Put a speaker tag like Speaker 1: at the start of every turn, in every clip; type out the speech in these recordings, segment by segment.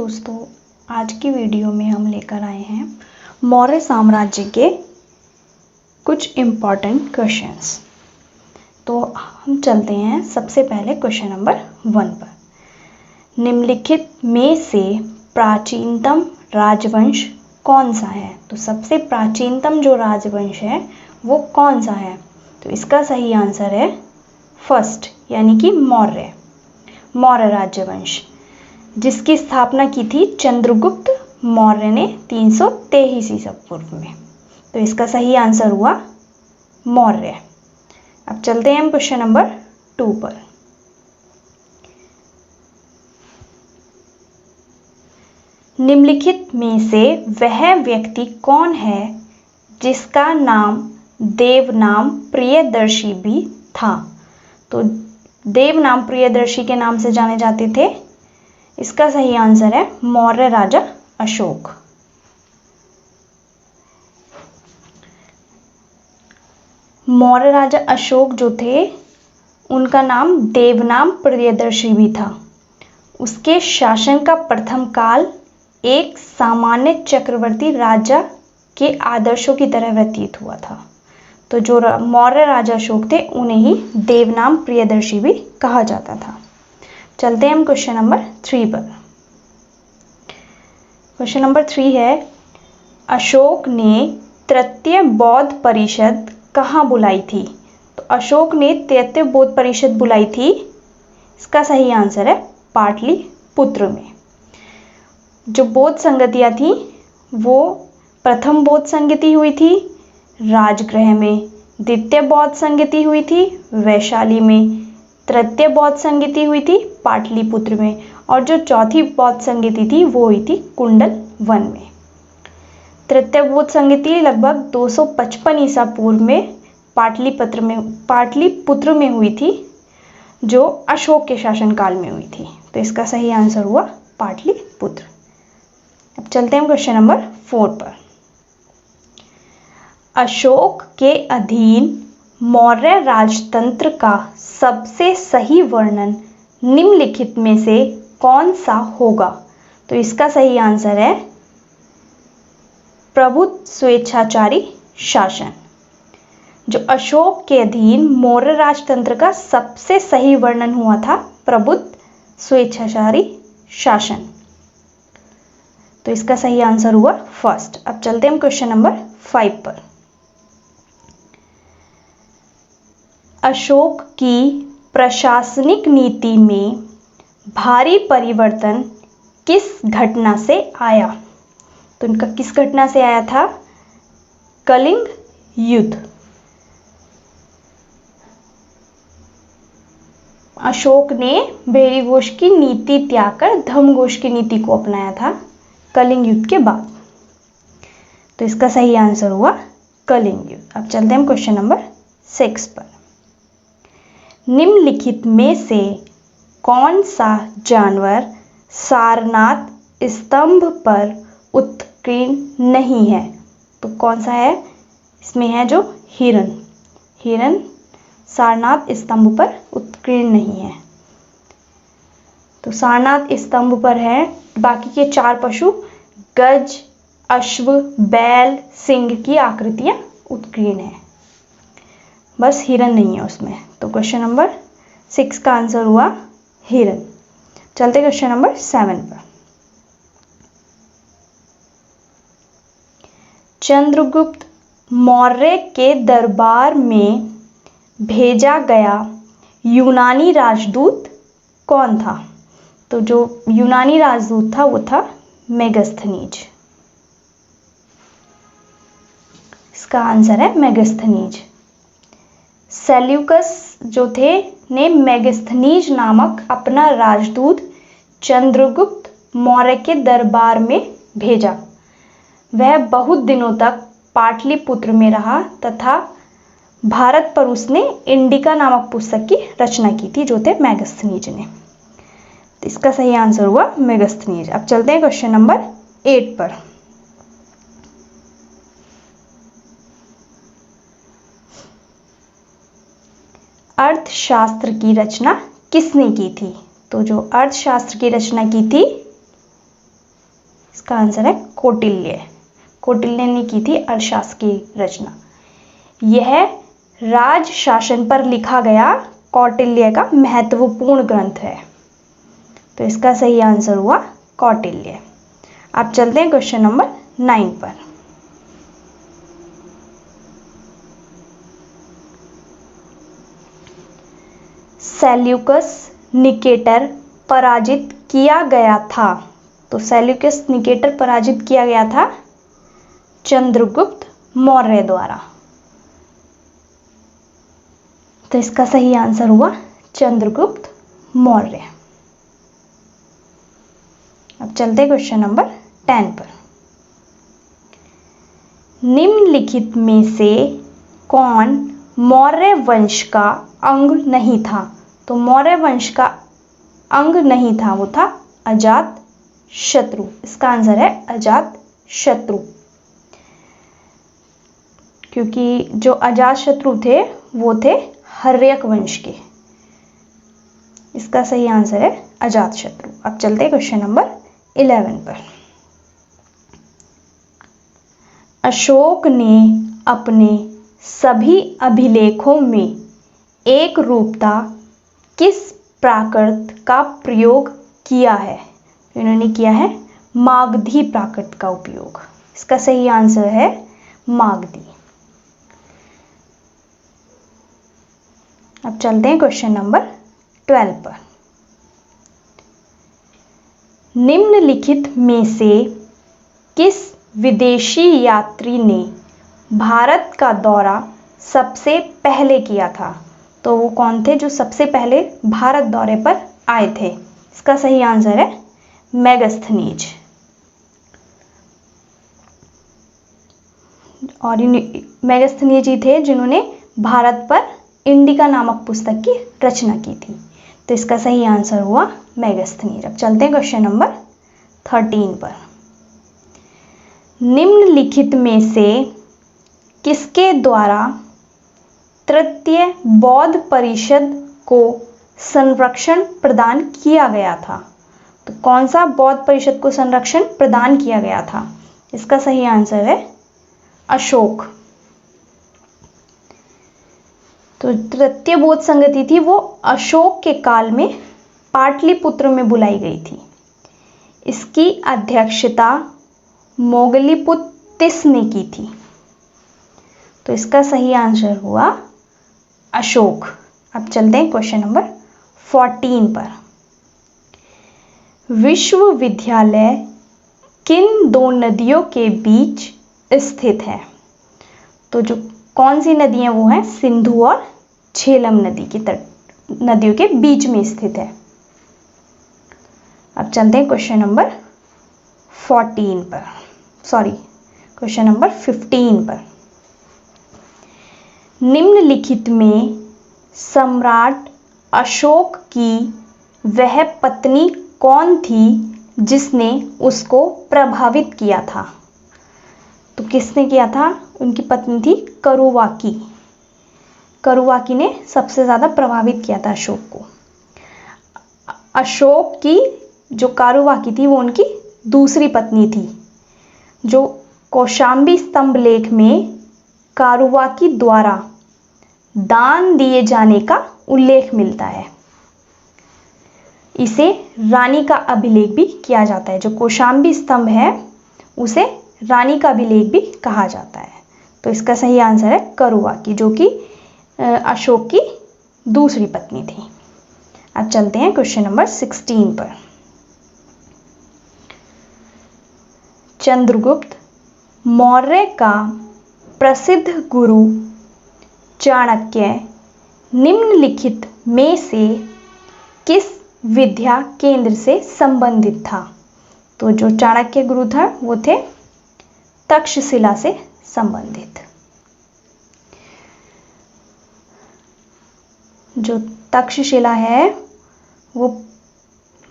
Speaker 1: दोस्तों, आज की वीडियो में हम लेकर आए हैं मौर्य साम्राज्य के कुछ इम्पॉर्टेंट क्वेश्चंस। तो हम चलते हैं सबसे पहले क्वेश्चन नंबर 1 पर। निम्नलिखित में से प्राचीनतम राजवंश कौन सा है? तो सबसे प्राचीनतम जो राजवंश है वो कौन सा है? तो इसका सही आंसर है फर्स्ट, यानी कि मौर्य राजवंश, जिसकी स्थापना की थी चंद्रगुप्त मौर्य ने 323 ईसा पूर्व में। तो इसका सही आंसर हुआ मौर्य। अब चलते हैं हम क्वेश्चन नंबर 2 पर। निम्नलिखित में से वह व्यक्ति कौन है जिसका नाम देवनाम प्रियदर्शी भी था? तो देवनाम प्रियदर्शी के नाम से जाने जाते थे। इसका सही आंसर है मौर्य राजा अशोक। मौर्य राजा अशोक जो थे उनका नाम देवनाम प्रियदर्शी भी था। उसके शासन का प्रथम काल एक सामान्य चक्रवर्ती राजा के आदर्शों की तरह व्यतीत हुआ था। तो जो मौर्य राजा अशोक थे उन्हें ही देवनाम प्रियदर्शी भी कहा जाता था। चलते हैं हम क्वेश्चन नंबर 3 पर। क्वेश्चन नंबर 3 है, अशोक ने तृतीय बौद्ध परिषद कहाँ बुलाई थी? तो अशोक ने तृतीय बौद्ध परिषद बुलाई थी। इसका सही आंसर है पाटलिपुत्र में। जो बौद्ध संगतियाँ थी वो प्रथम बौद्ध संगति हुई थी राजगृह में, द्वितीय बौद्ध संगति हुई थी वैशाली में, तृतीय बौद्ध संगति हुई थी पाटलिपुत्र में, और जो चौथी बौद्ध संगति थी वो हुई थी कुंडल वन में। तृतीय बौद्ध संगति लगभग 255 ईसा पूर्व में पाटलिपुत्र में हुई थी, जो अशोक के शासनकाल में हुई थी। तो इसका सही आंसर हुआ पाटलिपुत्र। अब चलते हैं क्वेश्चन नंबर 4 पर। अशोक के अधीन मौर्य राजतंत्र का सबसे सही वर्णन निम्नलिखित में से कौन सा होगा? तो इसका सही आंसर है प्रभुत्व स्वेच्छाचारी शासन। जो अशोक के अधीन मौर्य राजतंत्र का सबसे सही वर्णन हुआ था प्रभुत्व स्वेच्छाचारी शासन। तो इसका सही आंसर हुआ फर्स्ट। अब चलते हैं क्वेश्चन नंबर 5 पर। अशोक की प्रशासनिक नीति में भारी परिवर्तन किस घटना से आया? तो इनका किस घटना से आया था? कलिंग युद्ध। अशोक ने भेरी घोष की नीति त्याग कर धम्म घोष की नीति को अपनाया था कलिंग युद्ध के बाद। तो इसका सही आंसर हुआ कलिंग युद्ध। अब चलते हैं क्वेश्चन नंबर 6 पर। निम्नलिखित में से कौन सा जानवर सारनाथ स्तंभ पर उत्कीर्ण नहीं है? तो कौन सा है? इसमें है जो हिरन सारनाथ स्तंभ पर उत्कीर्ण नहीं है। तो सारनाथ स्तंभ पर है, बाकी के 4 पशु गज, अश्व, बैल, सिंह की आकृतियां उत्कीर्ण है, बस हिरन नहीं है उसमें। तो क्वेश्चन नंबर 6 का आंसर हुआ हिरन। चलते क्वेश्चन नंबर 7 पर। चंद्रगुप्त मौर्य के दरबार में भेजा गया यूनानी राजदूत कौन था? तो जो यूनानी राजदूत था वो था मेगस्थनीज। इसका आंसर है मेगस्थनीज। सेल्यूकस जो थे ने मेगस्थनीज नामक अपना राजदूत चंद्रगुप्त मौर्य के दरबार में भेजा। वह बहुत दिनों तक पाटलिपुत्र में रहा तथा भारत पर उसने इंडिका नामक पुस्तक की रचना की थी, जो थे मेगस्थनीज ने। तो इसका सही आंसर हुआ मेगस्थनीज। अब चलते हैं क्वेश्चन नंबर 8 पर। अर्थशास्त्र की रचना किसने की थी? तो जो अर्थशास्त्र की रचना की थी इसका आंसर है कौटिल्य। कौटिल्य ने की थी अर्थशास्त्र की रचना। यह राज शासन पर लिखा गया कौटिल्य का महत्वपूर्ण ग्रंथ है। तो इसका सही आंसर हुआ कौटिल्य। अब चलते हैं क्वेश्चन नंबर 9 पर। सेल्यूकस निकेटर पराजित किया गया था। तो सेल्यूकस निकेटर पराजित किया गया था चंद्रगुप्त मौर्य द्वारा। तो इसका सही आंसर हुआ चंद्रगुप्त मौर्य। अब चलते हैं क्वेश्चन नंबर 10 पर। निम्नलिखित में से कौन मौर्य वंश का अंग नहीं था? तो मौर्य वंश का अंग नहीं था, वो था अजात शत्रु। इसका आंसर है अजात शत्रु, क्योंकि जो अजात शत्रु थे वो थे हर्यक वंश के। इसका सही आंसर है अजात शत्रु। अब चलते हैं क्वेश्चन नंबर 11 पर। अशोक ने अपने सभी अभिलेखों में एक रूपता किस प्राकृत का प्रयोग किया है? इन्होंने किया है मागधी प्राकृत का उपयोग। इसका सही आंसर है मागधी। अब चलते हैं क्वेश्चन नंबर 12 पर। निम्नलिखित में से किस विदेशी यात्री ने भारत का दौरा सबसे पहले किया था? तो वो कौन थे जो सबसे पहले भारत दौरे पर आए थे? इसका सही आंसर है मेगास्थनीज। और मेगास्थनीज ही थे जिन्होंने भारत पर इंडिका नामक पुस्तक की रचना की थी। तो इसका सही आंसर हुआ मेगास्थनीज। अब चलते हैं क्वेश्चन नंबर 13 पर। निम्नलिखित में से किसके द्वारा तृतीय बौद्ध परिषद को संरक्षण प्रदान किया गया था? तो कौन सा बौद्ध परिषद को संरक्षण प्रदान किया गया था? इसका सही आंसर है अशोक। तो तृतीय बौद्ध संगति थी वो अशोक के काल में पाटलिपुत्र में बुलाई गई थी। इसकी अध्यक्षता मोगलीपुत्तिस ने की थी। तो इसका सही आंसर हुआ अशोक। अब चलते हैं क्वेश्चन नंबर 14 पर। विश्वविद्यालय किन दो नदियों के बीच स्थित है? तो जो कौन सी नदियां वो हैं सिंधु और झेलम नदी की नदियों के बीच में स्थित है। अब चलते हैं क्वेश्चन नंबर 14 पर, क्वेश्चन नंबर 15 पर। निम्नलिखित में सम्राट अशोक की वह पत्नी कौन थी जिसने उसको प्रभावित किया था? तो किसने किया था? उनकी पत्नी थी करुवाकी। करुवाकी ने सबसे ज़्यादा प्रभावित किया था अशोक को। अशोक की जो कारुवाकी थी वो उनकी दूसरी पत्नी थी, जो कौशाम्बी स्तंभ लेख में कारुवाकी द्वारा दान दिए जाने का उल्लेख मिलता है। इसे रानी का अभिलेख भी किया जाता है। जो कौशाम्बी स्तंभ है उसे रानी का अभिलेख भी कहा जाता है। तो इसका सही आंसर है करुवाकी, जो कि अशोक की दूसरी पत्नी थी। अब चलते हैं क्वेश्चन नंबर 16 पर। चंद्रगुप्त मौर्य का प्रसिद्ध गुरु चाणक्य निम्नलिखित में से किस विद्या केंद्र से संबंधित था? तो जो चाणक्य गुरु था वो थे तक्षशिला से संबंधित। जो तक्षशिला है वो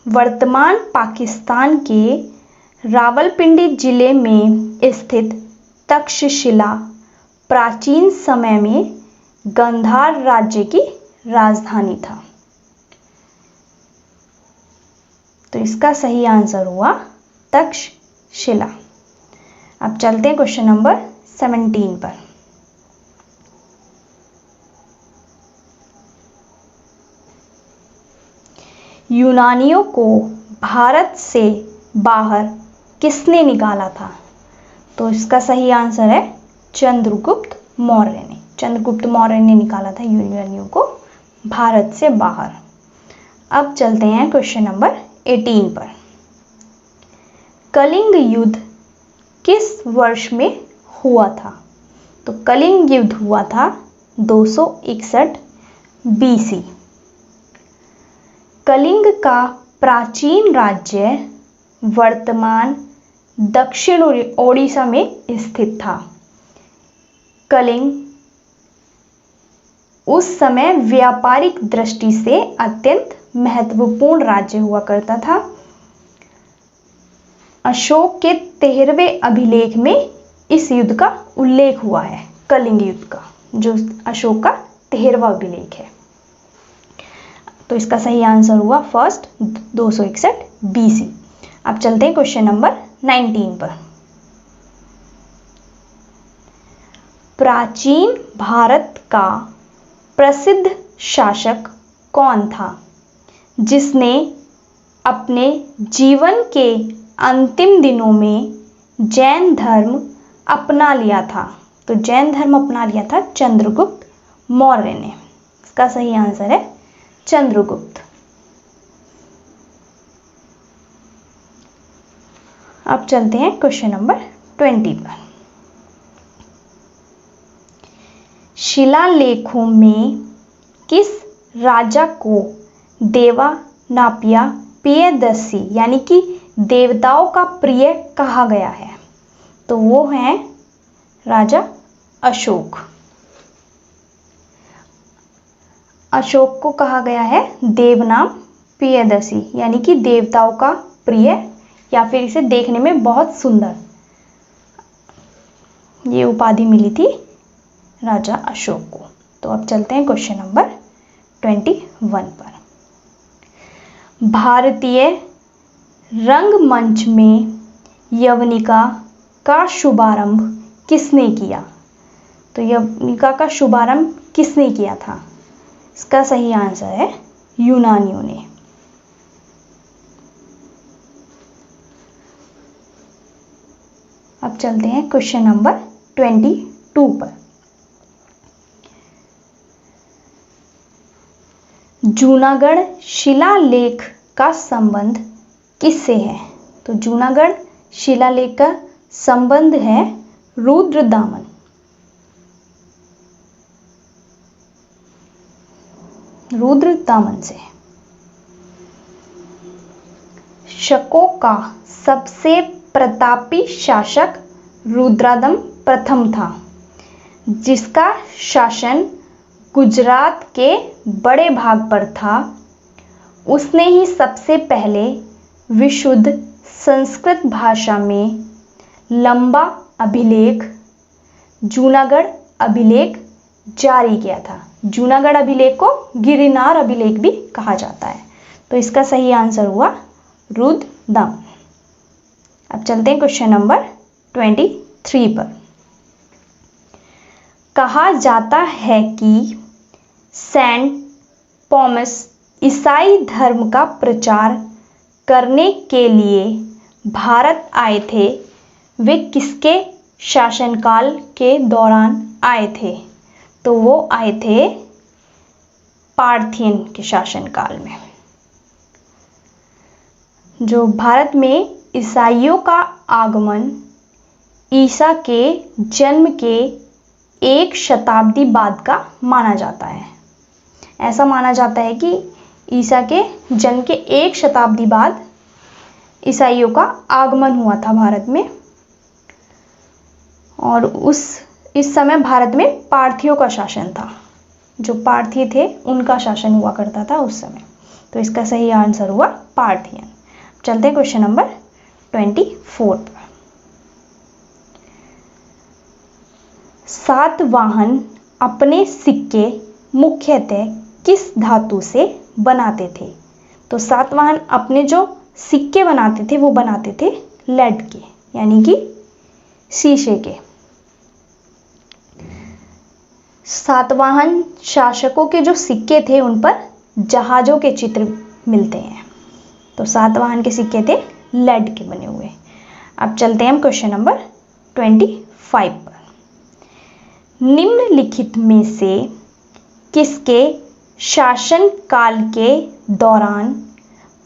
Speaker 1: वर्तमान पाकिस्तान के रावलपिंडी जिले में स्थित तक्षशिला प्राचीन समय में गांधार राज्य की राजधानी था। तो इसका सही आंसर हुआ शिला। अब चलते हैं क्वेश्चन नंबर 17 पर। यूनानियों को भारत से बाहर किसने निकाला था? तो इसका सही आंसर है चंद्रगुप्त मौर्य ने। चंद्रगुप्त मौर्य ने निकाला था यूनानियों को भारत से बाहर। अब चलते हैं क्वेश्चन नंबर 18 पर। कलिंग युद्ध किस वर्ष में हुआ था? तो कलिंग युद्ध हुआ था 261 BC। कलिंग का प्राचीन राज्य वर्तमान दक्षिण ओडिशा में स्थित था। कलिंग उस समय व्यापारिक दृष्टि से अत्यंत महत्वपूर्ण राज्य हुआ करता था। अशोक के 13वें अभिलेख में इस युद्ध का उल्लेख हुआ है, कलिंग युद्ध का, जो अशोक का 13वां अभिलेख है। तो इसका सही आंसर हुआ फर्स्ट 261 BC। अब चलते हैं क्वेश्चन नंबर 19 पर। प्राचीन भारत का प्रसिद्ध शासक कौन था जिसने अपने जीवन के अंतिम दिनों में जैन धर्म अपना लिया था? तो जैन धर्म अपना लिया था चंद्रगुप्त मौर्य ने। इसका सही आंसर है चंद्रगुप्त। अब चलते हैं क्वेश्चन नंबर 20 पर। शिलालेखों में किस राजा को देवानापिया प्रियदर्शी यानी कि देवताओं का प्रिय कहा गया है? तो वो है राजा अशोक। अशोक को कहा गया है देवनाम प्रियदर्शी यानी कि देवताओं का प्रिय, या फिर इसे देखने में बहुत सुंदर, ये उपाधि मिली थी राजा अशोक को। तो अब चलते हैं क्वेश्चन नंबर 21 पर। भारतीय रंगमंच में यवनिका का शुभारंभ किसने किया? तो यवनिका का शुभारंभ किसने किया था? इसका सही आंसर है यूनानियों ने। अब चलते हैं क्वेश्चन नंबर 22 पर। जूनागढ़ शिलालेख का संबंध किससे है? तो जूनागढ़ शिलालेख का संबंध है रुद्रदामन। रुद्रदामन से। शकों का सबसे प्रतापी शासक रुद्रदामन प्रथम था, जिसका शासन गुजरात के बड़े भाग पर था। उसने ही सबसे पहले विशुद्ध संस्कृत भाषा में लंबा अभिलेख जूनागढ़ अभिलेख जारी किया था। जूनागढ़ अभिलेख को गिरनार अभिलेख भी कहा जाता है। तो इसका सही आंसर हुआ रुद्रदामन। अब चलते हैं क्वेश्चन नंबर 23 पर। कहा जाता है कि सेंट थॉमस ईसाई धर्म का प्रचार करने के लिए भारत आए थे। वे किसके शासनकाल के दौरान आए थे? तो वो आए थे पार्थियन के शासनकाल में। जो भारत में ईसाइयों का आगमन ईसा के जन्म के 1 शताब्दी बाद का माना जाता है। ऐसा माना जाता है कि ईसा के जन्म के 1 शताब्दी बाद ईसाइयों का आगमन हुआ था भारत में, और इस समय भारत में पार्थियों का शासन था। जो पार्थी थे उनका शासन हुआ करता था उस समय। तो इसका सही आंसर हुआ पार्थियन। चलते हैं क्वेश्चन नंबर 24 पर। सातवाहन अपने सिक्के मुख्यतः किस धातु से बनाते थे? तो सातवाहन अपने जो सिक्के बनाते थे वो बनाते थे लेड के, यानी कि शीशे के। सातवाहन शासकों के जो सिक्के थे उन पर जहाज़ों के चित्र मिलते हैं। तो सातवाहन के सिक्के थे लेड के बने हुए। अब चलते हैं हम क्वेश्चन नंबर 25 पर। निम्नलिखित में से किसके शासन काल के दौरान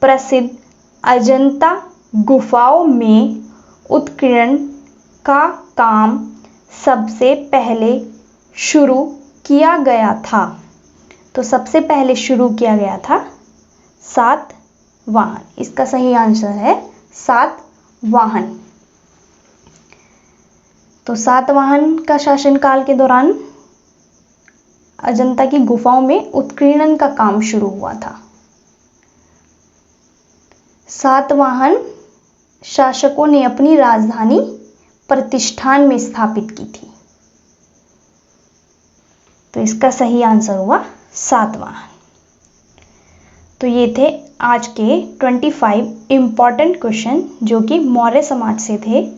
Speaker 1: प्रसिद्ध अजंता गुफाओं में उत्कीर्णन का काम सबसे पहले शुरू किया गया था? तो सबसे पहले शुरू किया गया था सातवाहन। इसका सही आंसर है सातवाहन। तो सातवाहन का शासनकाल के दौरान अजंता की गुफाओं में उत्कीर्णन का काम शुरू हुआ था। सातवाहन शासकों ने अपनी राजधानी प्रतिष्ठान में स्थापित की थी। तो इसका सही आंसर हुआ सातवाहन। तो ये थे आज के 25 इम्पॉर्टेंट क्वेश्चन जो कि मौर्य समाज से थे।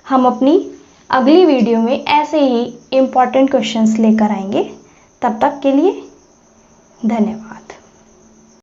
Speaker 1: हम अपनी अगली वीडियो में ऐसे ही इम्पॉर्टेंट क्वेश्चंस लेकर आएंगे। तब तक के लिए धन्यवाद।